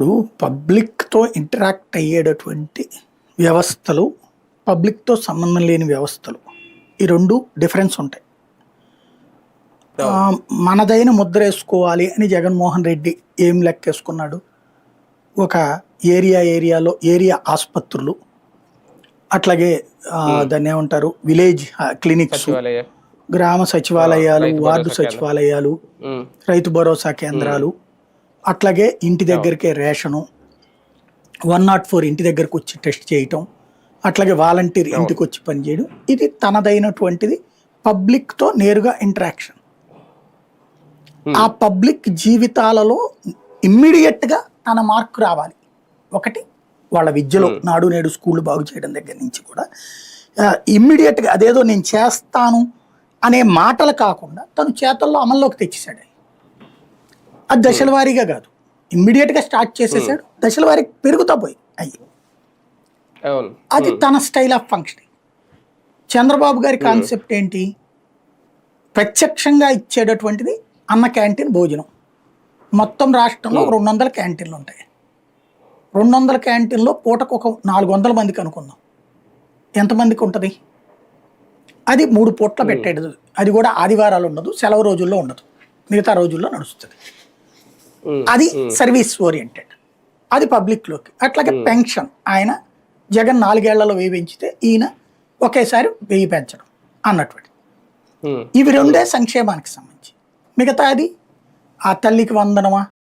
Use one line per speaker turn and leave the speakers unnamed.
ఇప్పుడు పబ్లిక్‌తో ఇంటరాక్ట్ అయ్యేటటువంటి వ్యవస్థలు, పబ్లిక్‌తో సంబంధం లేని వ్యవస్థలు. ఈ 2 డిఫరెన్స్ ఉంటాయి.
అవును.
మనదైన ముద్రేసుకోవాలి అని జగన్మోహన్ రెడ్డి ఏం లెక్కేసుకున్నాడు? ఒక ఏరియాలో ఏరియా ఆస్పత్రులు, అట్లాగే
హ్మ్.
దాన్నేమంటారు విలేజ్ క్లినిక్సు,
సచివాలయ
గ్రామ సచివాలయాలు,
రైతు
వార్డు
భరోసా కేంద్రం.
సచివాలయాలు,
హ్మ్.
రైతు భరోసా
హ్మ్.
కేంద్రాలు, అట్లాగే ఇంటి
అవును.
దగ్గరికే రేషను, 104 ఇంటి దగ్గరకు వచ్చి టెస్ట్ చేయటం, అట్లాగే వాలంటీర్
అవును.
ఇంటికి వచ్చి పనిచేయడం. ఇది తనదైనటువంటిది పబ్లిక్‌తో నేరుగా ఇంటరాక్షన్. ఆ
హ్మ్.
పబ్లిక్ జీవితాలలో ఇమ్మీడియట్‌గా తన మార్క్ రావాలి. ఒకటి వాళ్ళ విద్యలో
హ్మ్.
నాడు నేడు స్కూళ్ళు బాగు చేయడం దగ్గర నుంచి కూడా ఇమ్మీడియట్‌గా అదేదో నేను చేస్తాను అనే మాటలు కాకుండా తను చేతల్లో అమల్లోకి తెచ్చేసాడు. అది
హ్మ్.
దశల వారీగా కాదు. ఇమ్మీడియట్‌గా స్టార్ట్
హ్మ్.
చేసేసాడు. దశల వారీగా పెరుగుతా పోయి అయ్యి.
అవును.
అది
హ్మ్.
తన స్టైల్ ఆఫ్ ఫంక్షనింగ్. చంద్రబాబు గారి
హ్మ్.
కాన్సెప్ట్ ఏంటి? ప్రత్యక్షంగా ఇచ్చేటటువంటిది అన్న క్యాంటీన్ భోజనం. మొత్తం రాష్ట్రంలో
హ్మ్.
200 క్యాంటీన్లు ఉంటాయి. 200 క్యాంటీన్‌లో పూటకు ఒక 400 మందికి అనుకుందాం. ఎంతమందికి ఉంటది? అది 3 పూట్ల
హ్మ్.
పెట్టేది. అది కూడా ఆదివారాలు ఉండదు. సెలవు రోజుల్లో ఉండదు. మిగతా రోజుల్లో నడుస్తది.
హ్మ్.
అది
హ్మ్.
Service oriented. అది పబ్లిక్‌లోకి. అట్లాగే
హ్మ్.
పెన్షన్ ఆయన జగన్ 4 ఏళ్లలో 1000 పెంచితే ఈయన ఒకేసారి 1000 పెంచడం అన్నటువంటిది.
హ్మ్.
ఇవి
హ్మ్.
రెండే సంక్షేమానికి సంబంధించి. మిగతాది ఆ తల్లికి వందనమా